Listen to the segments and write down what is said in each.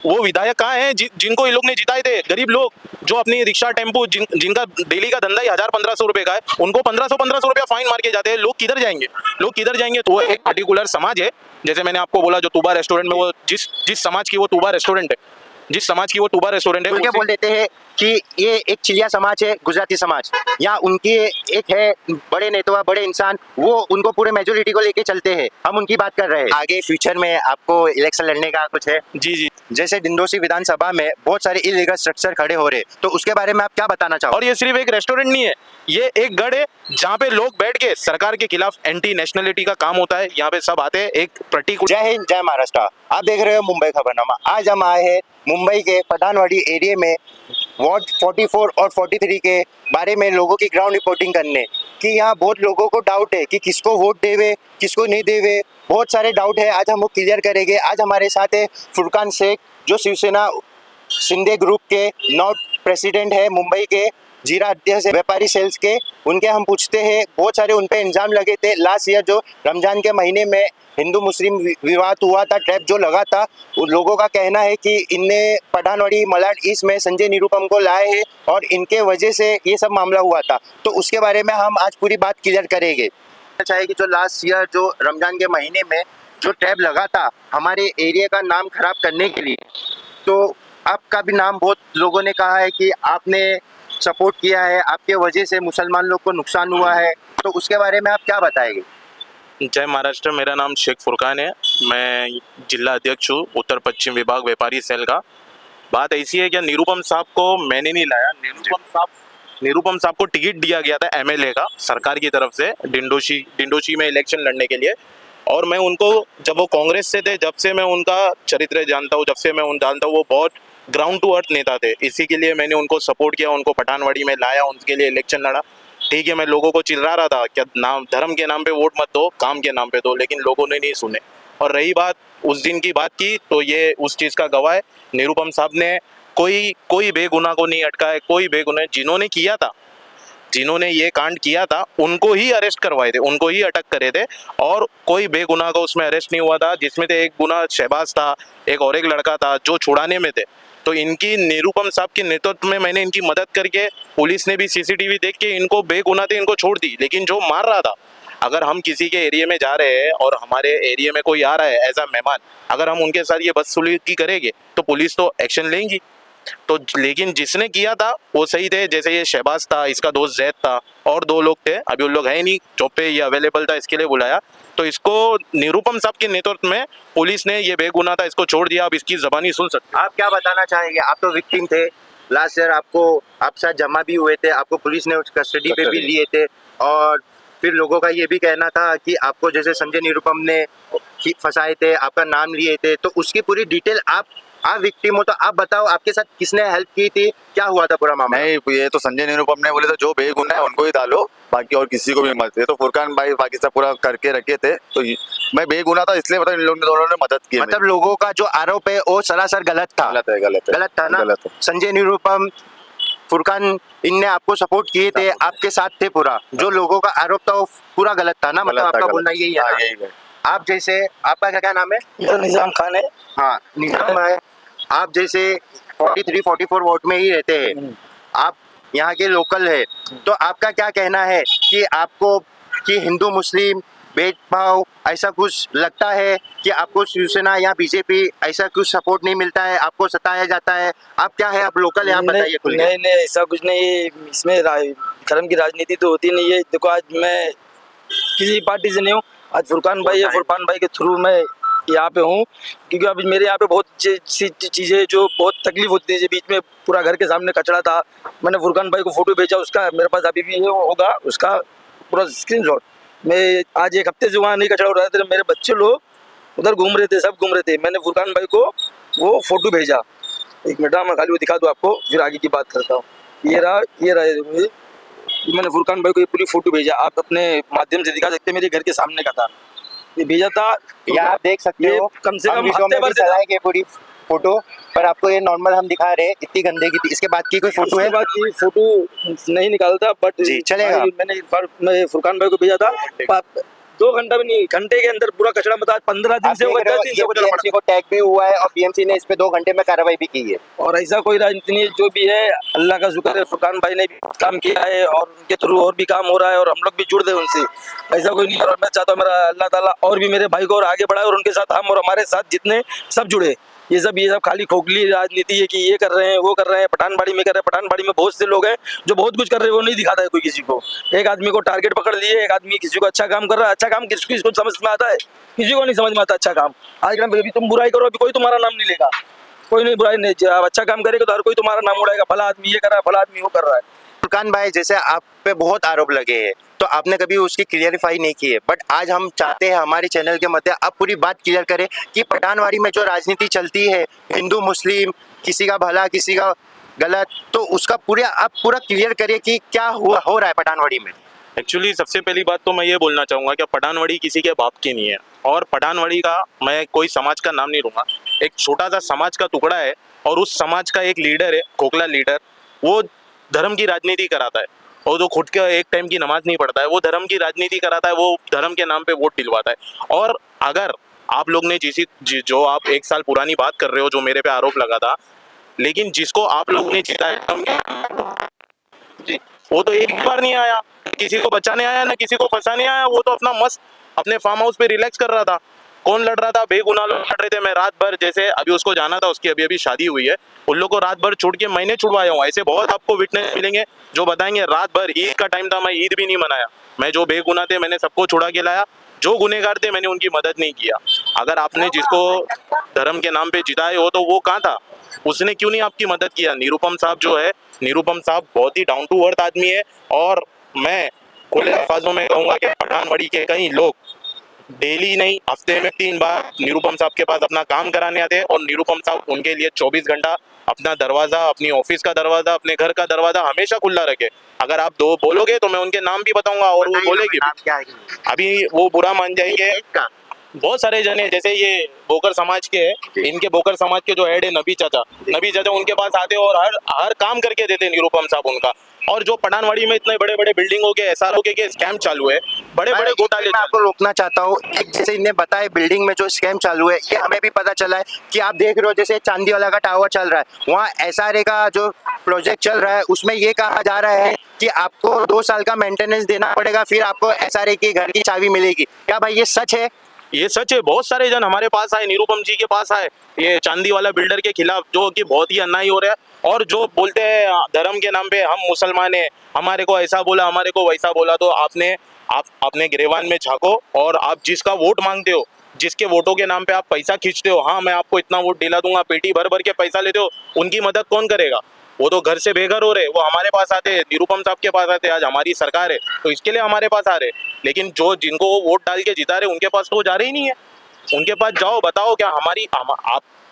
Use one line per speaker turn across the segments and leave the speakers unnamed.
वो विधायक कहाँ हैं जिनको ये लोग ने जिताए थे? गरीब लोग जो अपनी रिक्शा टेम्पो जिनका डेली का धंधा ही 1000-1500 रुपए का है, उनको 1500 रुपया फाइन मार के जाते हैं। लोग किधर जाएंगे? लोग किधर जाएंगे? तो वो एक पर्टिकुलर समाज है, जैसे मैंने आपको बोला जो तूबा रेस्टोरेंट में, वो जिस समाज की वो तूबा रेस्टोरेंट है, जिस समाज की वो तूबा रेस्टोरेंट है,
खुल के बोल देते हैं कि ये एक चिलिया समाज है, गुजराती समाज, या उनकी एक है बड़े नेता, बड़े इंसान, वो उनको पूरे मेजोरिटी को लेके चलते हैं। हम उनकी बात कर रहे हैं। आगे फ्यूचर में आपको इलेक्शन लड़ने का कुछ है?
जी जी।
जैसे डिंडोशी विधानसभा में बहुत सारे इलीगल स्ट्रक्चर खड़े हो रहे, तो उसके बारे में आप क्या बताना चाहोगे?
और ये सिर्फ एक रेस्टोरेंट नहीं है, ये एक गढ़ है जहाँ पे लोग बैठ के सरकार के खिलाफ एंटी नेशनलिटी का काम होता है। यहाँ पे सब आते हैं एक पर्टिकुलर।
जय हिंद, जय महाराष्ट्र। आप देख रहे हो मुंबई खबरनामा। आज हम आए हैं मुंबई के पठानवाड़ी एरिया में वार्ड 44 और 43 के बारे में लोगों की ग्राउंड रिपोर्टिंग करने कि यहाँ बहुत लोगों को डाउट है कि किसको वोट देवे, किसको नहीं देवे। बहुत सारे डाउट है, आज हम वो क्लियर करेंगे। आज हमारे साथ है फुरकान शेख, जो शिवसेना शिंदे ग्रुप के नॉट प्रेसिडेंट है, मुंबई के जीरा अध्यक्ष है व्यापारी सेल्स के। उनके हम पूछते हैं, बहुत सारे उन पे इल्जाम लगे थे लास्ट ईयर, जो रमजान के महीने में हिंदू मुस्लिम विवाद हुआ था, ट्रैप जो लगा था। उन लोगों का कहना है कि इनने पठानवाड़ी मलाड ईस्ट में संजय निरुपम को लाए हैं और इनके वजह से ये सब मामला हुआ था। तो उसके बारे में हम आज पूरी बात क्लियर करेंगे। चाहे कि जो लास्ट ईयर जो रमजान के महीने में जो ट्रैप लगा था हमारे एरिया का नाम खराब करने के लिए, तो आपका भी नाम बहुत लोगों ने कहा है कि आपने सपोर्ट किया है, आपके वजह से मुसलमान लोग को नुकसान हुआ है, तो उसके बारे में आप क्या बताएंगे?
जय महाराष्ट्र, मेरा नाम शेख फुरकान है, मैं जिला अध्यक्ष हूँ उत्तर पश्चिम विभाग व्यापारी सेल का। बात ऐसी है कि निरुपम साहब को मैंने नहीं लाया, निरुपम साहब को टिकट दिया गया था एमएलए का सरकार की तरफ से डिंडोशी में इलेक्शन लड़ने के लिए। और मैं उनको, जब वो कांग्रेस से थे, जब से मैं उनका चरित्र जानता हूँ, जब से मैं जानता हूँ, वो बहुत ग्राउंड टू अर्थ नेता थे। इसी के लिए मैंने उनको सपोर्ट किया, उनको पठानवाड़ी में लाया, उनके लिए इलेक्शन लड़ा। ठीक है, मैं लोगों को चिल्ला रहा था क्या नाम धर्म के नाम पे वोट मत दो, काम के नाम पे दो, लेकिन लोगों ने नहीं सुने। और रही बात उस दिन की बात की, तो ये उस चीज़ का गवाह है। निरुपम साहब ने कोई बेगुनाह को नहीं अटका है, कोई बेगुनाह जिन्होंने ये कांड किया था उनको ही अरेस्ट करवाए थे, उनको ही अटक करे थे, और कोई बेगुनाह का उसमें अरेस्ट नहीं हुआ था। जिसमें से एक गुनाह शहबाज था, एक और एक लड़का था जो छुड़ाने में थे। तो इनकी निरुपम साहब के नेतृत्व में मैंने इनकी मदद करके, पुलिस ने भी सीसीटीवी देख के इनको बेगुनाह थे इनको छोड़ दी। लेकिन जो मार रहा था, अगर हम किसी के एरिया में जा रहे हैं और हमारे एरिया में कोई आ रहा है एज अ मेहमान, अगर हम उनके साथ ये बदसलूकी करेंगे तो पुलिस तो एक्शन लेंगी। तो लेकिन जिसने किया था वो सही थे, जैसे ये शहबाज था, इसका दोस्त जैद था, और 2 लोग थे, अभी उन लोग है नहीं जॉब पे, ये अवेलेबल था, इसके लिए बुलाया। तो इसको निरुपम साहब के नेतृत्व में पुलिस ने, ये बेगुनाह था, इसको छोड़ दिया। अब इसकी जबानी सुन सकते।
आप क्या बताना चाहेंगे? आप तो विक्टिम थे लास्ट ईयर, आपको आप साथ जमा भी हुए थे, आपको पुलिस ने कस्टडी पे भी लिए थे, और फिर लोगों का ये भी कहना था कि आपको जैसे संजय निरुपम ने फंसाए थे, आपका नाम लिए थे। तो उसकी पूरी डिटेल आप विक्टिम हो तो आप बताओ, आपके साथ किसने हेल्प की थी, क्या हुआ था पूरा मामला?
नहीं, ये तो संजय निरुपम ने बोले तो जो बेगुनाह है उनको ही डालो, बाकी और किसी को भी मत। ये तो फुरकान भाई बाकी सब पूरा करके रखे थे, तो मैं बेगुनाह था इसलिए मतलब इन लोगों ने दोनों ने मदद की।
मतलब लोगों का जो आरोप है वो सरासर गलत था। गलत था ना?
गलत है।
संजय निरुपम, फुरकान, इनने आपको सपोर्ट किए थे, आपके साथ थे पूरा। जो लोगों का आरोप था वो पूरा गलत था ना? मतलब आपका बोलना यही है?
यही है।
आप जैसे, आपका क्या नाम है?
मेरा निजाम खान है।
हाँ, निजाम है। आप जैसे 43-44 वार्ड में ही रहते हैं, आप यहाँ के लोकल है, तो आपका क्या कहना है कि आपको कि हिंदू मुस्लिम भेदभाव ऐसा कुछ लगता है कि आपको शिवसेना या बीजेपी ऐसा कुछ सपोर्ट नहीं मिलता है, आपको सताया जाता है? आप क्या है, आप लोकल है, आप बताइए खुल के।
नहीं, ऐसा कुछ नहीं। इसमें धर्म की राजनीति तो होती नहीं है। देखो, आज मैं किसी पार्टी से नहीं हूँ, आज फुरकान भाई के थ्रू मैं यहाँ पे हूँ, क्योंकि अभी मेरे यहाँ पे बहुत सी चीज़ें जो बहुत तकलीफ होती है। बीच में पूरा घर के सामने कचरा था, मैंने फुरकान भाई को फोटो भेजा, उसका मेरे पास अभी भी होगा उसका पूरा स्क्रीनशॉट। मैं आज 1 हफ्ते से वहाँ नहीं कचरा हो रहा था, मेरे बच्चे लोग उधर घूम रहे थे, सब घूम रहे थे, मैंने फुरकान भाई को वो फोटो भेजा। 1 मिनट मैं खाली वो दिखा दूँ आपको, फिर आगे की बात करता हूँ। ये रहा मैंने फुरकान भाई को ये पूरी फोटो भेजा, आप अपने माध्यम से दिखा सकते हैं, मेरे घर के सामने का था, ये भेजा था।
ये आप देख सकते हो,
कम से कम
हफ्ते भर से पूरी फोटो, पर आपको ये नॉर्मल हम दिखा रहे हैं, इतनी गंदगी थी। इसके बाद की कोई फोटो है?
बाद की फोटो नहीं निकालता, बट
जी चलेगा।
मैंने फुरकान भाई को भेजा था। 2 घंटा भी नहीं, घंटे के अंदर पूरा कचरा मचा 15 दिन
आप
से
देख
होगा,
रहे
10
हो
दिन
ये
से कचरा
बीएमसी
पड़ा।
को टैग भी हुआ है और बीएमसी ने इस पे 2 घंटे में कार्रवाई भी की है।
और ऐसा कोई राजनीति नहीं है, जो भी है अल्लाह का शुक्र है, फुरकान भाई ने भी काम किया है और उनके थ्रू और भी काम हो रहा है और हम लोग भी जुड़ गए उनसे। ऐसा कोई नहीं है। और मैं चाहता हूँ मेरा अल्लाह ताला और भी मेरे भाई को और आगे बढ़ाए और उनके साथ हम और हमारे साथ जितने सब जुड़े। ये सब खाली खोखली राजनीति है कि ये कर रहे हैं वो कर रहे हैं, पठानबाड़ी में कर रहे हैं। पठानबाड़ी में बहुत से लोग हैं जो बहुत कुछ कर रहे हैं, वो नहीं दिखाता है कोई किसी को। एक आदमी को टारगेट पकड़ लिए, एक आदमी किसी को अच्छा काम कर रहा है। अच्छा काम किसको समझ में आता है? किसी को नहीं समझ में आता अच्छा काम। आज के टाइम पे अभी तुम बुराई करो, अभी कोई तुम्हारा नाम नहीं लेगा, कोई नहीं बुराई नहीं। आप अच्छा काम करेगा तो हर कोई तुम्हारा नाम उड़ाएगा, फला आदमी ये कर रहा है, फला आदमी वो कर रहा है।
फुरकान भाई जैसे आप पे बहुत आरोप लगे हैं तो आपने कभी उसकी क्लियरिफाई नहीं की है, बट आज हम चाहते हैं हमारे चैनल के मध्य आप पूरी बात क्लियर करें कि पठानवाड़ी में जो राजनीति चलती है, हिंदू मुस्लिम, किसी का भला किसी का गलत, तो उसका आप पूरा क्लियर करिए कि क्या हो रहा है पठानवाड़ी में।
एक्चुअली सबसे पहली बात तो मैं ये बोलना चाहूँगा कि पठानवाड़ी किसी के बाप की नहीं है, और पठानवाड़ी का मैं कोई समाज का नाम नहीं लूँगा, एक छोटा सा समाज का टुकड़ा है और उस समाज का एक लीडर है, खोखला लीडर, वो धर्म की राजनीति कराता है और जो खुद का एक टाइम की नमाज नहीं पढ़ता है वो धर्म की राजनीति कराता है, वो धर्म के नाम पे वोट दिलवाता है। और अगर आप लोग ने जो आप 1 साल पुरानी बात कर रहे हो जो मेरे पे आरोप लगा था, लेकिन जिसको आप लोग ने जिताया वो तो एक बार नहीं आया, किसी को बचाने आया ना किसी को फंसाने आया, वो तो अपना मस्त अपने फार्म हाउस पे रिलैक्स कर रहा था। कौन लड़ रहा था? बेगुनाह लोग लड़ रहे थे। मैं रात भर, जैसे अभी उसको जाना था, उसकी अभी शादी हुई है, उन लोग को रात भर छुड़ के मैंने छुड़वाया हूँ। ऐसे बहुत आपको विटनेस मिलेंगे जो बताएंगे रात भर, ईद का टाइम था, मैं ईद भी नहीं मनाया, मैं जो बेगुनाह थे मैंने सबको छुड़ा के लाया, जो गुनहगार थे मैंने उनकी मदद नहीं किया। अगर आपने जिसको धर्म के नाम पे जिताए हो तो वो कहाँ था? उसने क्यों नहीं आपकी मदद किया? निरुपम साहब जो है, निरुपम साहब बहुत ही डाउन टू अर्थ आदमी है, और मैं खुले अल्फाजों में कहूँगा कि पठानवाड़ी के कई लोग डेली नहीं हफ्ते में 3 बार निरुपम साहब के पास अपना काम कराने आते हैं, और निरुपम साहब उनके लिए 24 घंटा अपना दरवाजा, अपनी ऑफिस का दरवाजा, अपने घर का दरवाजा हमेशा खुला रखे। अगर आप दो बोलोगे तो मैं उनके नाम भी बताऊंगा और वो बोलेगी भी। अभी वो बुरा मान जाएंगे। बहुत सारे जने जैसे ये बोकर समाज के हैं, इनके बोकर समाज के जो हेड है नबी चाचा उनके पास आते और हर काम करके देते निरुपम साहब उनका। और जो पठानवाड़ी में इतने बड़े बड़े बिल्डिंगों के एसआरओ के स्कैम चालू है, बड़े बड़े घोटाले,
मैं आपको रोकना चाहता हूँ। जैसे इन्हें बताया बिल्डिंग में जो स्कैम चालू है, ये हमें भी पता चला है कि आप देख रहे हो जैसे चांदी वाला का टावर चल रहा है, वहाँ एसआरए का जो प्रोजेक्ट चल रहा है उसमें ये कहा जा रहा है कि आपको 2 साल का मेंटेनेंस देना पड़ेगा, फिर आपको एसआरए की घर की चाबी मिलेगी। क्या भाई ये सच है?
ये सच है। बहुत सारे जन हमारे पास आए, निरुपम जी के पास आए, ये चांदी वाला बिल्डर के खिलाफ, जो कि बहुत ही अन्याय हो रहा है, और जो बोलते हैं धर्म के नाम पे हम मुसलमान हैं, हमारे को ऐसा बोला हमारे को वैसा बोला। तो आप अपने गिरेवान में झांको, और आप जिसका वोट मांगते हो, जिसके वोटों के नाम पे आप पैसा खींचते हो, हाँ मैं आपको इतना वोट दिला दूंगा, पेटी भर भर के पैसा लेते हो, उनकी मदद कौन करेगा? वो तो घर से बेघर हो रहे, वो हमारे पास आते हैं, निरुपम साहब के पास आते हैं। आज हमारी सरकार है तो इसके लिए हमारे पास आ रहे, लेकिन जो जिनको वो वोट डाल के जिता रहे उनके पास तो वो जा रहे ही नहीं है। उनके पास जाओ, बताओ क्या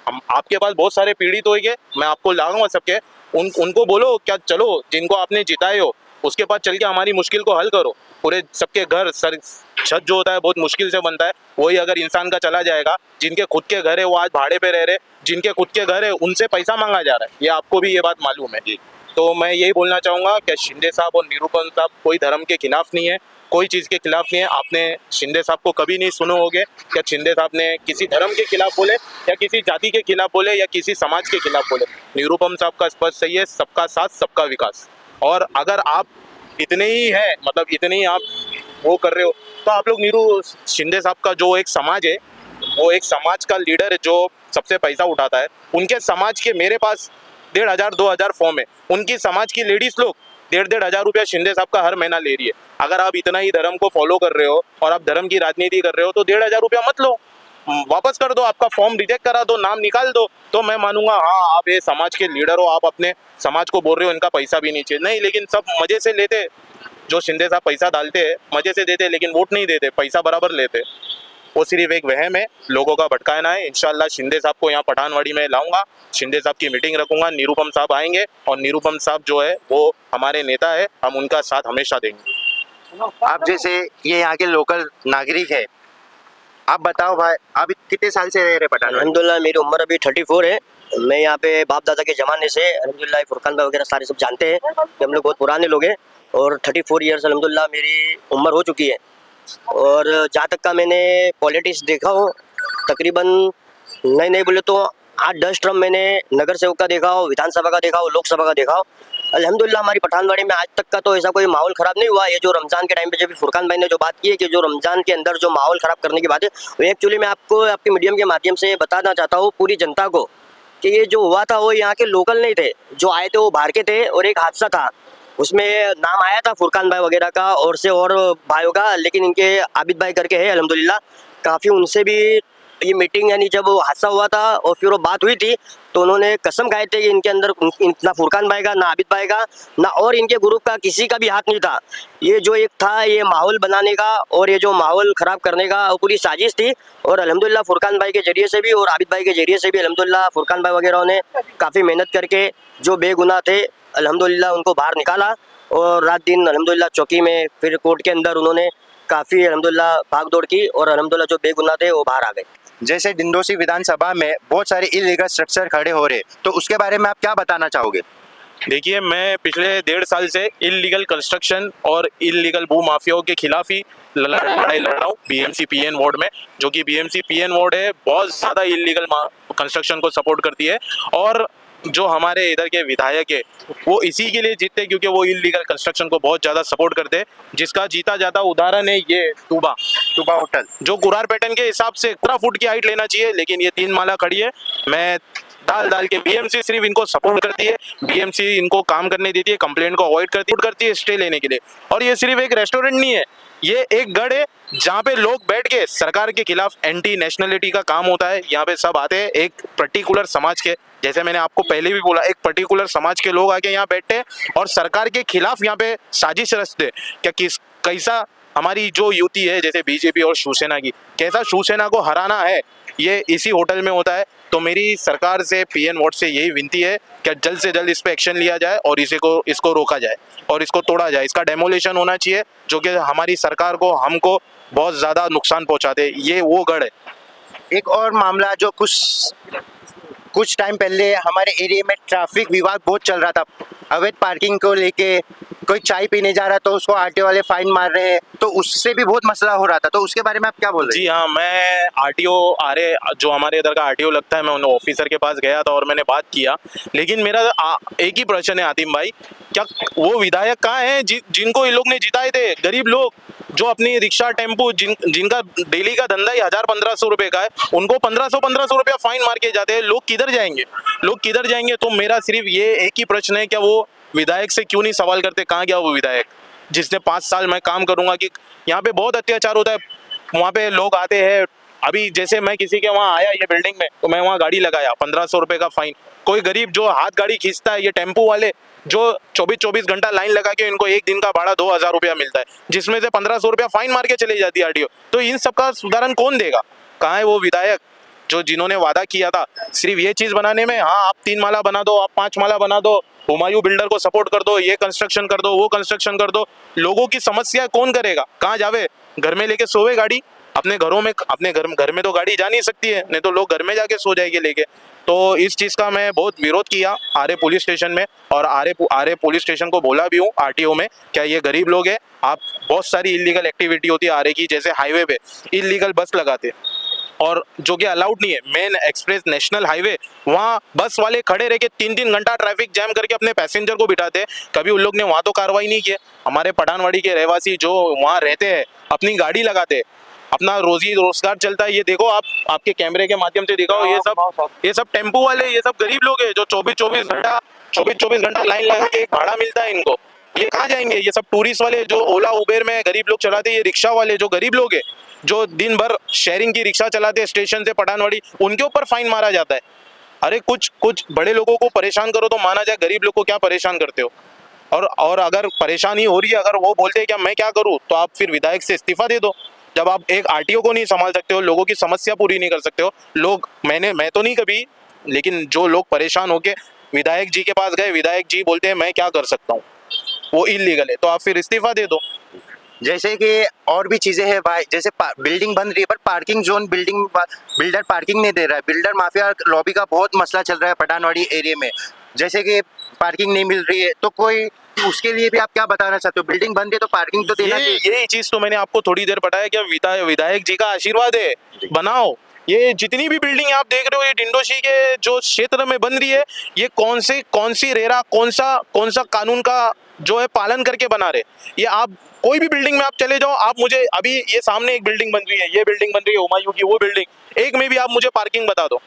आपके पास बहुत सारे पीड़ित तो होंगे, मैं आपको लाऊंगा सबके, उनको बोलो क्या, चलो जिनको आपने जिताए हो उसके पास चल के हमारी मुश्किल को हल करो। पूरे सबके घर छत जो होता है बहुत मुश्किल से बनता है, वही अगर इंसान का चला जाएगा, जिनके खुद के घर है वो आज भाड़े पे रह रहे, जिनके खुद के घर है उनसे पैसा मांगा जा रहा है, ये आपको भी ये बात मालूम है। तो मैं यही बोलना चाहूँगा कि शिंदे साहब और निरुपम साहब कोई धर्म के खिलाफ नहीं है, कोई चीज़ के खिलाफ नहीं है। आपने शिंदे साहब को कभी नहीं सुने होगे क्या शिंदे साहब ने किसी धर्म के खिलाफ बोले, या किसी जाति के खिलाफ बोले, या किसी समाज के खिलाफ बोले। निरुपम साहब का स्पष्ट सही है, सबका साथ सबका विकास। और अगर आप इतने ही है, मतलब इतने ही आप वो कर रहे हो, तो आप लोग शिंदे साहब का जो एक समाज है, वो एक समाज का लीडर है जो सबसे पैसा उठाता है, उनके समाज के मेरे पास 1500-2000 फॉर्म है, उनकी समाज की लेडीज लोग 1,500 हजार रुपया शिंदे साहब का हर महीना ले रही है। अगर आप इतना ही धर्म को फॉलो कर रहे हो और आप धर्म की राजनीति कर रहे हो तो 1,500 रुपया मत लो, वापस कर दो, आपका फॉर्म रिजेक्ट करा दो, नाम निकाल दो, तो मैं मानूंगा हाँ आप ये समाज के लीडर हो, आप अपने समाज को बोल रहे हो इनका पैसा भी नहीं चाहिए। नहीं, लेकिन सब मजे से लेते, जो शिंदे साहब पैसा डालते हैं मजे से देते, लेकिन वोट नहीं देते, पैसा बराबर लेते। वो सिर्फ एक वहम है, लोगों का भटकाना है। इंशाल्लाह शिंदे साहब को यहाँ पठानवाड़ी में लाऊंगा, शिंदे साहब की मीटिंग रखूंगा, निरुपम साहब आएंगे, और निरुपम साहब जो है वो हमारे नेता है, हम उनका साथ हमेशा देंगे।
आप जैसे ये यहाँ के लोकल नागरिक है, आप बताओ भाई, आप कितने साल से रह रहे पठानवाड़ी?
अल्हम्दुलिल्लाह मेरी उम्र अभी 34 है। मैं यहाँ पे बाप दादा के ज़माने से अल्हम्दुलिल्लाह फुरकान भाई वगैरह सारे सब जानते हैं कि हम लोग बहुत पुराने लोग हैं, और 34 ईयर्स अल्हम्दुलिल्लाह मेरी उम्र हो चुकी है। और जहाँ तक का मैंने पॉलिटिक्स देखा हो, तकरीबन नहीं बोले तो 8-10 टर्म मैंने नगर सेवक का देखा हो, विधानसभा का देखा हो, लोकसभा का देखा हो। अल्हम्दुलिल्लाह हमारी पठानवाड़ी में आज तक का तो ऐसा कोई माहौल खराब नहीं हुआ। ये जो रमज़ान के टाइम पे जब फुरकान भाई ने जो बात की है कि जो रमज़ान के अंदर जो माहौल ख़राब करने की बात है, वो एक्चुअली मैं आपको आपके मीडियम के माध्यम से बताना चाहता हूँ पूरी जनता को कि ये जो हुआ था वो यहाँ के लोकल नहीं थे, जो आए थे वो बाहर के थे। और एक हादसा था, उसमें नाम आया था फुरकान भाई वगैरह का और से और भाइयों का, लेकिन इनके आबिद भाई करके है अल्हम्दुलिल्लाह, काफ़ी उनसे भी ये मीटिंग यानी जब वो हादसा हुआ था और फिर वो बात हुई थी तो उन्होंने कसम खाए थे कि इनके अंदर ना फुरकान भाई का, ना आबिद भाई का, ना और इनके ग्रुप का किसी का भी हाथ नहीं था। ये जो एक था ये माहौल बनाने का और ये जो माहौल ख़राब करने का वो पूरी साजिश थी। और अल्हम्दुलिल्लाह फुरकान भाई के जरिए से भी और आबिद भाई के जरिए से भी अल्हम्दुलिल्लाह फुरकान भाई वगैरह ने काफ़ी मेहनत करके जो बेगुनाह थे अल्हम्दुलिल्लाह उनको बाहर निकाला और रात दिन अल्हम्दुलिल्लाह चौकी में फिर कोर्ट के अंदर उन्होंने काफ़ी अल्हम्दुलिल्लाह भाग दौड़ की और अल्हम्दुलिल्लाह जो बेगुनाह थे वो बाहर आ गए।
जैसे डिंडोसी विधानसभा में बहुत सारे इलीगल स्ट्रक्चर खड़े हो रहे, तो उसके बारे में आप क्या बताना चाहोगे?
देखिए, मैं पिछले 1.5 साल से इलीगल कंस्ट्रक्शन और इलीगल भू माफियाओं के खिलाफ ही लड़ाई लड़ रहा हूँ बीएमसी पीएन वार्ड में। जो कि बीएमसी पीएन वार्ड है बहुत ज़्यादा इलीगल कंस्ट्रक्शन को सपोर्ट करती है और जो हमारे इधर के विधायक है वो इसी के लिए जीतते क्योंकि वो इलीगल कंस्ट्रक्शन को बहुत ज़्यादा सपोर्ट करते हैं। जिसका जीता जाता उदाहरण है ये टूबा होटल, जो कुरार पैटर्न के हिसाब से 15 फुट की हाइट लेना चाहिए, लेकिन ये 3 माला खड़ी है। मैं डाल के बीएमसी सिर्फ इनको सपोर्ट करती है, बीएमसी इनको काम करने देती है, कंप्लेंट को अवॉइड करती है स्टे लेने के लिए। और ये सिर्फ एक रेस्टोरेंट नहीं है, ये एक गढ़ है जहाँ पे लोग बैठ के सरकार के खिलाफ एंटी नेशनलिटी का काम होता है। यहाँ पे सब आते हैं एक पर्टिकुलर समाज के, जैसे मैंने आपको पहले भी बोला, एक पर्टिकुलर समाज के लोग आके यहाँ बैठते हैं और सरकार के खिलाफ यहाँ पे साजिश रचते क्या कैसा हमारी जो युति है जैसे बीजेपी और शिवसेना की, कैसा शिवसेना को हराना है ये इसी होटल में होता है। तो मेरी सरकार से पीएन वार्ड से यही विनती है कि जल्द से जल्द इस पे एक्शन लिया जाए और इसको रोका जाए और इसको तोड़ा जाए। इसका डेमोलिशन होना चाहिए जो कि हमारी सरकार को, हमको बहुत ज़्यादा नुकसान पहुंचा दे। ये वो गढ़ है।
एक और मामला जो कुछ टाइम पहले हमारे एरिया में ट्रैफिक विवाद बहुत चल रहा था, अवैध पार्किंग को लेके कोई चाय पीने जा रहा तो उसको आरटीओ वाले फाइन मार रहे हैं, तो उससे भी बहुत मसला हो रहा था, तो उसके बारे में आप क्या बोल रहे हैं?
जी हाँ, मैं आरटीओ जो हमारे इधर का आरटीओ लगता है, मैं उन ऑफिसर के पास गया था और मैंने बात किया। लेकिन मेरा एक ही प्रश्न है आतिम भाई, क्या वो विधायक कहाँ हैं जिनको ये लोग ने जिताए थे? गरीब लोग जो अपनी रिक्शा टेम्पो जिनका डेली का धंधा ही 1000-1500 रुपए का है, उनको 1500 रुपया फाइन मार के जाते हैं। लोग किधर जाएंगे? तो मेरा सिर्फ ये एक ही प्रश्न है, क्या वो विधायक से क्यों नहीं सवाल करते कहाँ गया वो विधायक जिसने 5 साल मैं काम करूंगा कि यहाँ पे बहुत अत्याचार होता है। वहाँ पे लोग आते हैं, अभी जैसे मैं किसी के वहाँ आया ये बिल्डिंग में तो मैं वहाँ गाड़ी लगाया, 1500 रुपए का फाइन। कोई गरीब जो हाथ गाड़ी खींचता है, ये टेम्पो वाले जो 24 घंटा लाइन लगा के इनको एक दिन का भाड़ा 2000 रुपया मिलता है, जिसमें से 1500 रुपया फाइन मार के चली जाती है आरटीओ। तो इन सबका सुधारण कौन देगा? कहाँ है वो विधायक जो जिन्होंने वादा किया था सिर्फ ये चीज बनाने में? हाँ, आप 3 माला बना दो, आप 5 माला बना दो, हुमायूं बिल्डर को सपोर्ट कर दो, ये कंस्ट्रक्शन कर दो, वो कंस्ट्रक्शन कर दो। लोगों की समस्या कौन करेगा? कहाँ जावे? घर में लेके सोवे गाड़ी? अपने घरों में, अपने घर में तो गाड़ी जा नहीं सकती है, नहीं तो लोग घर में जाके सो जाएंगे लेके। तो इस चीज़ का मैं बहुत विरोध किया आरे पुलिस स्टेशन में, और आरे पुलिस स्टेशन को बोला भी हूँ आरटीओ में, क्या ये गरीब लोग हैं, आप बहुत सारी इलीगल एक्टिविटी होती है आरे की, जैसे हाईवे पे इलीगल बस लगाते और जो कि अलाउड नहीं है। मेन एक्सप्रेस नेशनल हाईवे, वहाँ बस वाले खड़े रह के 3-3 घंटा ट्रैफिक जैम करके अपने पैसेंजर को बिठाते हैं। कभी उन लोग ने वहाँ तो कार्रवाई नहीं की। हमारे पठानवाड़ी के रहवासी जो वहाँ रहते हैं अपनी गाड़ी लगाते हैं, अपना रोजी रोजगार चलता है। ये देखो, आपके कैमरे के माध्यम से दिखाओ, ये सब टेम्पो वाले, ये सब गरीब लोग हैं जो 24 घंटा लाइन लगा के एक भाड़ा मिलता है इनको। ये कहाँ जाएंगे? ये सब टूरिस्ट वाले जो ओला उबेर में गरीब लोग चलाते हैं, ये रिक्शा वाले जो गरीब लोग हैं जो दिन भर शेयरिंग की रिक्शा चलाते हैं स्टेशन से पठानवाड़ी, उनके ऊपर फाइन मारा जाता है। अरे कुछ बड़े लोगों को परेशान करो तो माना जाए, गरीब लोग को क्या परेशान करते हो? और अगर परेशानी हो रही है, अगर वो बोलते हैं क्या मैं क्या करूँ, तो आप फिर विधायक से इस्तीफा दे दो। जब आप एक आरटीओ को नहीं संभाल सकते हो, लोगों की समस्या पूरी नहीं कर सकते हो, मैं तो नहीं कभी, लेकिन जो लोग परेशान होके विधायक जी के पास गए, विधायक जी बोलते हैं मैं क्या कर सकता हूँ, वो इलीगल है, तो आप फिर इस्तीफा दे दो।
जैसे कि और भी चीजें हैं भाई, जैसे बिल्डिंग बन रही है पर पार्किंग जोन बिल्डर पार्किंग नहीं दे रहा है, बिल्डर माफिया लॉबी का बहुत मसला चल रहा है पठानवाड़ी एरिया में। जैसे कि पार्किंग नहीं मिल रही है, तो कोई उसके लिए भी आप क्या बताना चाहते हो? बिल्डिंग बन रही है तो पार्किंग तो देना चाहिए।
यही चीज तो मैंने आपको थोड़ी देर बताया कि विधायक जी का आशीर्वाद है, बनाओ। ये जितनी भी बिल्डिंग आप देख रहे हो ये डिंडोशी के जो क्षेत्र में बन रही है, ये कौन सी रेरा कौन सा कानून का जो है पालन करके बना रहे। ये आप कोई भी बिल्डिंग में आप चले जाओ, आप मुझे अभी ये सामने एक बिल्डिंग बन रही है, ये बिल्डिंग बन रही है हुमायूं की, वो बिल्डिंग एक में भी आप मुझे पार्किंग बता दो,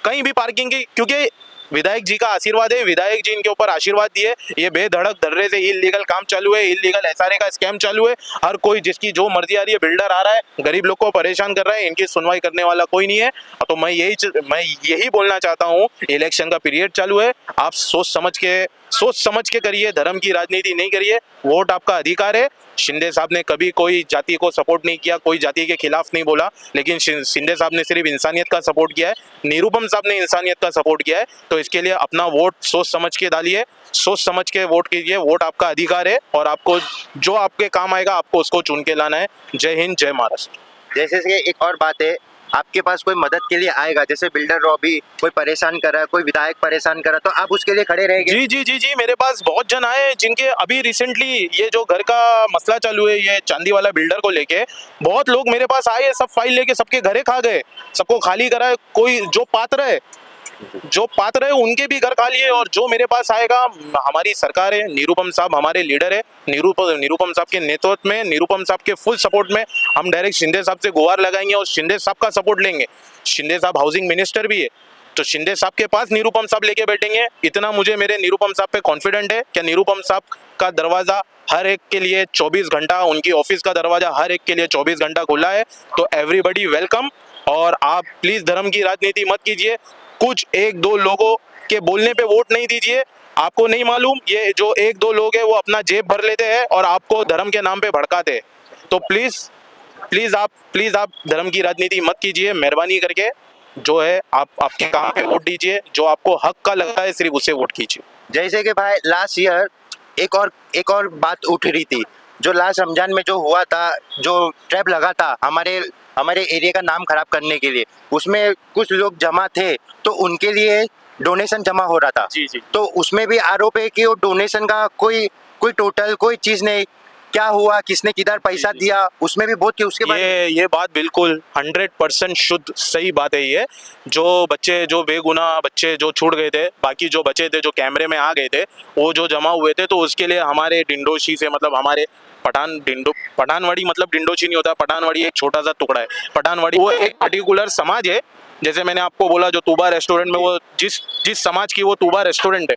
कहीं भी पार्किंग की, क्योंकि विधायक जी का आशीर्वाद है, विधायक जी इनके ऊपर आशीर्वाद दिए। ये बेधड़क धर्रे से इलीगल काम चालू है, इलीगल एसआरए का स्कैम चालू है। हर कोई जिसकी जो मर्जी आ रही है, बिल्डर आ रहा है, गरीब लोग को परेशान कर रहा है, इनकी सुनवाई करने वाला कोई नहीं है। तो मैं यही बोलना चाहता हूँ, इलेक्शन का पीरियड चालू है, आप सोच समझ के करिए, धर्म की राजनीति नहीं करिए। वोट आपका अधिकार है। शिंदे साहब ने कभी कोई जाति को सपोर्ट नहीं किया, कोई जाति के खिलाफ नहीं बोला, लेकिन शिंदे साहब ने सिर्फ इंसानियत का सपोर्ट किया है। निरुपम साहब ने इंसानियत का सपोर्ट किया है। तो इसके लिए अपना वोट सोच समझ के डालिए, सोच समझ के वोट कीजिए। वोट आपका अधिकार है और आपको जो आपके काम आएगा आपको उसको चुन के लाना है। जय हिंद, जय महाराष्ट्र।
जैसे कि एक और बात है, आपके पास कोई मदद के लिए आएगा, जैसे बिल्डर रॉबी कोई परेशान कर रहा है, कोई विधायक परेशान कर रहा है, तो आप उसके लिए खड़े रहेंगे?
जी, मेरे पास बहुत जन आए जिनके अभी रिसेंटली ये जो घर का मसला चालू है, ये चांदी वाला बिल्डर को लेके बहुत लोग मेरे पास आए, सब फाइल लेके सबके घरे खा गए, सबको खाली कराए। कोई जो पात्र है उनके भी घर खाली है। और जो मेरे पास आएगा, हमारी सरकार है, निरुपम साहब हमारे लीडर है, निरुपम साहब के नेतृत्व में, निरुपम साहब के फुल सपोर्ट में हम डायरेक्ट शिंदे साहब से गुहार लगाएंगे और शिंदे साहब का सपोर्ट लेंगे। शिंदे साहब हाउसिंग मिनिस्टर भी है, तो शिंदे साहब के पास निरुपम साहब लेके बैठेंगे। इतना मुझे मेरे निरुपम साहब पे कॉन्फिडेंट है कि निरुपम साहब का दरवाजा हर एक के लिए 24 घंटा, उनकी ऑफिस का दरवाजा हर एक के लिए 24 घंटा खुला है। तो एवरीबडी वेलकम। और आप प्लीज धर्म की राजनीति मत कीजिए, कुछ एक दो लोगों के बोलने पे वोट नहीं दीजिए। आपको नहीं मालूम, ये जो एक दो लोग हैं वो अपना जेब भर लेते हैं और आपको धर्म के नाम पे भड़काते हैं। तो प्लीज आप धर्म की राजनीति मत कीजिए, मेहरबानी करके। जो है आप आपके काम पे वोट दीजिए, जो आपको हक का लगता है सिर्फ उसे वोट कीजिए।
जैसे कि भाई लास्ट ईयर एक और बात उठ रही थी, जो लास्ट रमजान में जो हुआ था, जो ट्रैप लगा था हमारे एरिया का नाम खराब करने के लिए, उसमें कुछ लोग जमा थे, तो उनके लिए डोनेशन जमा हो रहा था।
जी।
तो उसमें भी आरोप है कि वो डोनेशन का कोई टोटल कोई चीज नहीं, क्या हुआ, किसने किधर पैसा दिया, उसमें भी बहुत कि उसके बारे में
ये बात बिल्कुल 100% शुद्ध सही बात है। ये जो बेगुनाह बच्चे जो छूट गए थे, बाकी जो बचे थे, जो कैमरे में आ गए थे, वो जो जमा हुए थे, तो उसके लिए हमारे डिंडोशी से, मतलब हमारे पठानवाड़ी, मतलब डिंडोशी नहीं होता, पठानवाड़ी एक छोटा सा टुकड़ा है। पठानवाड़ी वो एक पर्टिकुलर समाज है। जैसे मैंने आपको बोला, जो तूबा रेस्टोरेंट में वो जिस समाज की वो तूबा रेस्टोरेंट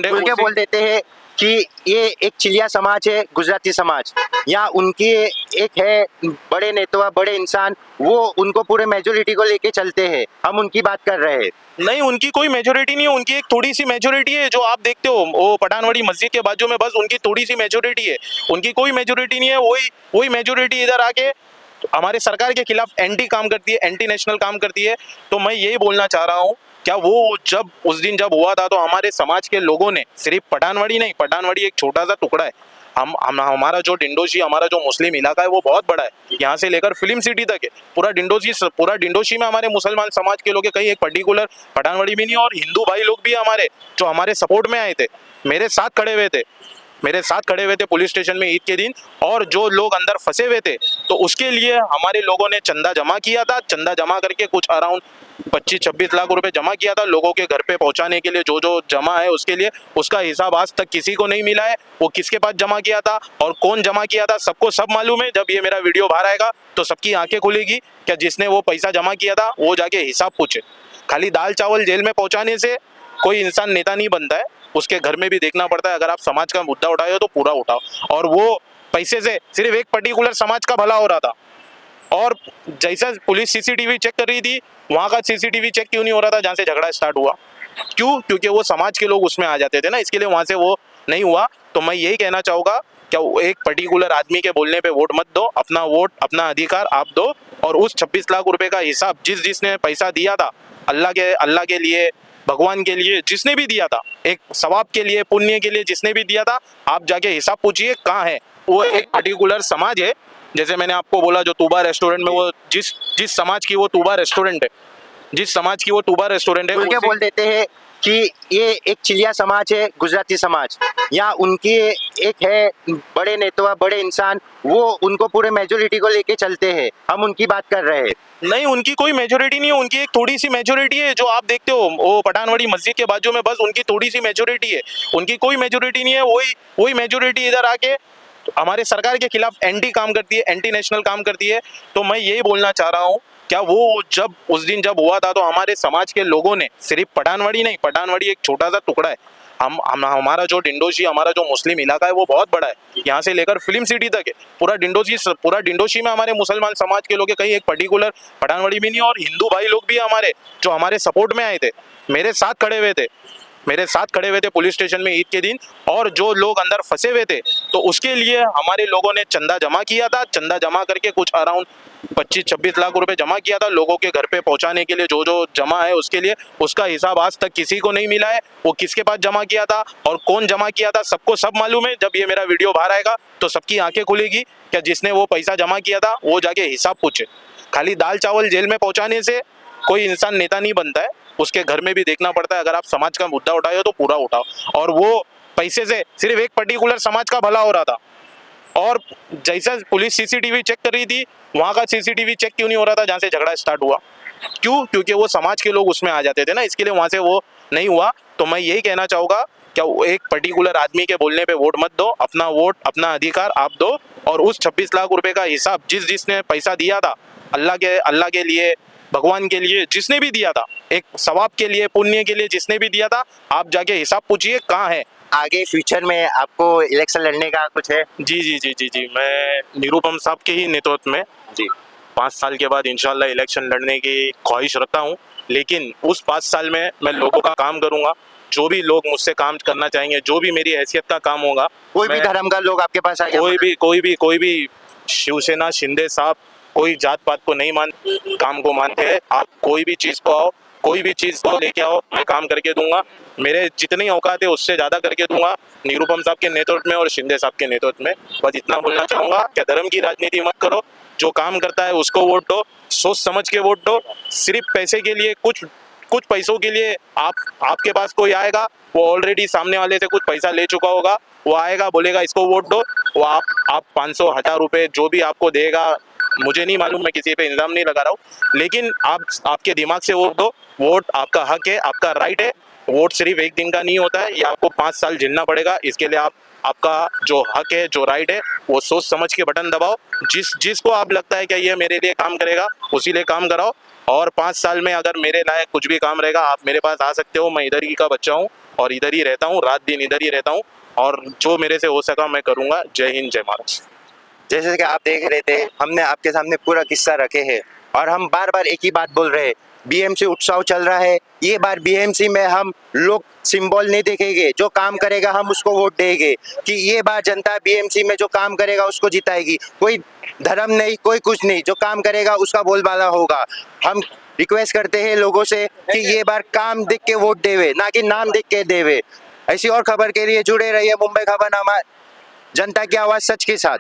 है,
खुल के बोल देते हैं कि ये एक चिलिया समाज है, गुजराती समाज, या उनकी एक है बड़े नेता, बड़े इंसान, वो उनको पूरे मेजोरिटी को लेके चलते हैं, हम उनकी बात कर रहे हैं।
नहीं, उनकी कोई मेजोरिटी नहीं है, उनकी एक थोड़ी सी मेजोरिटी है जो आप देखते हो वो पठानवाड़ी मस्जिद के बाजू में, बस उनकी थोड़ी सी मेजोरिटी है, उनकी कोई मेजोरिटी नहीं है। वही मेजोरिटी इधर आके हमारे सरकार के खिलाफ एंटी काम करती है, एंटी नेशनल काम करती है। तो मैं यही बोलना चाह रहा हूँ, क्या वो उस दिन जब हुआ था तो हमारे समाज के लोगों ने, सिर्फ पठानवाड़ी नहीं, पठानवाड़ी एक छोटा सा टुकड़ा है, हमारा जो डिंडोशी, हमारा जो मुस्लिम इलाका है वो बहुत बड़ा है, यहाँ से लेकर फिल्म सिटी तक है। पूरा डिंडोशी में हमारे मुसलमान समाज के लोग हैं, कहीं एक पर्टिकुलर पठानवाड़ी में नहीं। और हिंदू भाई लोग भी हमारे, जो हमारे सपोर्ट में आए थे, मेरे साथ खड़े हुए थे पुलिस स्टेशन में ईद के दिन। और जो लोग अंदर फंसे हुए थे, तो उसके लिए हमारे लोगों ने चंदा जमा किया था। चंदा जमा करके कुछ अराउंड 25-26 लाख रुपए जमा किया था लोगों के घर पे पहुंचाने के लिए। जो जमा है उसके लिए, उसका हिसाब आज तक किसी को नहीं मिला है। वो किसके पास जमा किया था और कौन जमा किया था, सबको सब मालूम है। जब ये मेरा वीडियो बाहर आएगा तो सबकी आंखें खुलेगी, क्या जिसने वो पैसा जमा किया था वो जाके हिसाब पूछे। खाली दाल चावल जेल में पहुंचाने से कोई इंसान नेता नहीं बनता है, उसके घर में भी देखना पड़ता है। अगर आप समाज का मुद्दा उठाए हो तो पूरा उठाओ। और वो पैसे से सिर्फ एक पर्टिकुलर समाज का भला हो रहा था। और जैसा पुलिस सीसीटीवी चेक कर रही थी, वहां का सीसीटीवी चेक क्यों नहीं हो रहा था जहां से झगड़ा स्टार्ट हुआ? क्यों? क्योंकि वो समाज के लोग उसमें आ जाते थे ना, इसके लिए वहां से वो नहीं हुआ। तो मैं यही कहना चाहूंगा, क्या एक पर्टिकुलर आदमी के बोलने पे वोट मत दो, अपना वोट, अपना अधिकार आप दो। और उस 26 लाख रुपए का हिसाब जिसने पैसा दिया था, अल्लाह के लिए, भगवान के लिए, जिसने भी दिया था, एक सवाब के लिए, पुण्य के लिए जिसने भी दिया था, आप जाके हिसाब पूछिए कहाँ है। वो एक पर्टिकुलर समाज है, जैसे मैंने आपको बोला, जो तूबा रेस्टोरेंट में, वो जिस समाज की वो तूबा रेस्टोरेंट है,
खुल के बोल देते हैं कि ये एक चिलिया समाज है, गुजराती समाज, या उनकी एक है बड़े नेता, बड़े इंसान, वो उनको पूरे मेजोरिटी को लेके चलते हैं, हम उनकी बात कर रहे हैं।
नहीं, उनकी कोई मेजोरिटी नहीं है, उनकी एक थोड़ी सी मेजोरिटी है जो आप देखते हो वो पठानवाड़ी मस्जिद के बाजू में, बस उनकी थोड़ी सी मेजोरिटी है, उनकी कोई मेजोरिटी नहीं है। वही मेजोरिटी इधर आके हमारे सरकार के खिलाफ एंटी काम करती है, एंटी नेशनल काम करती है। तो मैं यही बोलना चाह रहा हूँ, क्या वो जब उस दिन जब हुआ था तो हमारे समाज के लोगों ने, सिर्फ पठानवाड़ी नहीं, पठानवाड़ी एक छोटा सा टुकड़ा है, हम हमारा जो डिंडोशी, हमारा जो मुस्लिम इलाका है वो बहुत बड़ा है, यहाँ से लेकर फिल्म सिटी तक है, पूरा डिंडोशी में हमारे मुसलमान समाज के लोग हैं, कहीं एक पर्टिकुलर पठानवाड़ी भी नहीं। और हिंदू भाई लोग भी हमारे जो हमारे सपोर्ट में आए थे, मेरे साथ खड़े हुए थे पुलिस स्टेशन में ईद के दिन। और जो लोग अंदर फंसे हुए थे तो उसके लिए हमारे लोगों ने चंदा जमा किया था, चंदा जमा करके कुछ अराउंड 25-26 लाख रुपए जमा किया था लोगों के घर पे पहुंचाने के लिए, जो जो जमा है उसके लिए। उसका हिसाब आज तक किसी को नहीं मिला है, वो किसके पास जमा किया था और कौन जमा किया था, सबको सब मालूम है। जब ये मेरा वीडियो बाहर आएगा तो सबकी आंखें खुलेगी, क्या जिसने वो पैसा जमा किया था वो जाके हिसाब पूछे। खाली दाल चावल जेल में पहुंचाने से कोई इंसान नेता नहीं बनता है, उसके घर में भी देखना पड़ता है। अगर आप समाज का मुद्दा उठाए हो तो पूरा उठाओ। और वो पैसे से सिर्फ एक पर्टिकुलर समाज का भला हो रहा था। और जैसा पुलिस सीसीटीवी चेक कर रही थी, वहां का सीसीटीवी चेक क्यों नहीं हो रहा था जहां से झगड़ा स्टार्ट हुआ? क्यों? क्योंकि वो समाज के लोग उसमें आ जाते थे ना, इसके लिए वहां से वो नहीं हुआ। तो मैं यही कहना चाहूंगा, क्या एक पर्टिकुलर आदमी के बोलने पे वोट मत दो, अपना वोट, अपना अधिकार आप दो। और उस 26 लाख रुपए का हिसाब जिसने पैसा दिया था, अल्लाह के लिए, भगवान के लिए, जिसने भी दिया था, एक सवाब के लिए, पुण्य के लिए जिसने भी दिया था, आप जाके हिसाब पूछिए कहाँ है।
आगे फ्यूचर में आपको इलेक्शन लड़ने का कुछ है?
जी, मैं निरुपम साहब के ही नेतृत्व में
जी
5 साल के बाद इंशाल्लाह इलेक्शन लड़ने की ख्वाहिश रखता हूँ। लेकिन उस 5 साल में मैं लोगों का काम करूंगा, जो भी लोग मुझसे काम करना चाहेंगे, जो भी मेरी हैसियत का काम होगा।
कोई भी धर्म का लोग आपके पास आए?
कोई भी शिवसेना, शिंदे साहब, कोई जात पात को नहीं काम को मानते हैं। आप कोई भी चीज को आओ, कोई भी चीज को लेके आओ, मैं काम करके दूंगा। मेरे जितनी औकात है उससे ज्यादा करके दूंगा, निरुपम साहब के नेतृत्व में और शिंदे साहब के नेतृत्व में। बस इतना बोलना चाहूंगा, क्या धर्म की राजनीति मत करो, जो काम करता है उसको वोट दो, सोच समझ के वोट दो। सिर्फ पैसे के लिए, कुछ पैसों के लिए आपके पास कोई आएगा, वो ऑलरेडी सामने वाले से कुछ पैसा ले चुका होगा, वो आएगा बोलेगा इसको वोट दो, वो आप 500-1000 रुपए जो भी आपको देगा, मुझे नहीं मालूम, मैं किसी पे इल्जाम नहीं लगा रहा हूँ। लेकिन आपके दिमाग से वोट दो, वोट आपका हक है, आपका राइट है। वोट सिर्फ एक दिन का नहीं होता है, ये आपको 5 साल झेलना पड़ेगा। इसके लिए आपका जो हक है, जो राइट है, वो सोच समझ के बटन दबाओ। जिसको आप लगता है कि ये मेरे लिए काम करेगा, उसी लिए काम कराओ। और 5 साल में अगर मेरे लायक कुछ भी काम रहेगा, आप मेरे पास आ सकते हो। मैं इधर ही का बच्चा हूँ और इधर ही रहता हूँ, रात दिन इधर ही रहता हूँ, और जो मेरे से हो सका मैं करूँगा। जय हिंद, जय महाराष्ट्र।
जैसे कि आप देख रहे थे, हमने आपके सामने पूरा किस्सा रखे हैं और हम बार बार एक ही बात बोल रहे हैं, बीएमसी उत्सव चल रहा है। ये बार बीएमसी में हम लोग सिंबल नहीं देखेंगे, जो काम करेगा हम उसको वोट देंगे। कि ये बार जनता बीएमसी में जो काम करेगा उसको जिताएगी। कोई धर्म नहीं, कोई कुछ नहीं, जो काम करेगा उसका बोलबाला होगा। हम रिक्वेस्ट करते हैं लोगों से कि ये बार काम देख के वोट देवे, ना कि नाम देख के देवे। ऐसी और खबर के लिए जुड़े रहिए मुंबई खबरनामा, जनता की आवाज सच के साथ।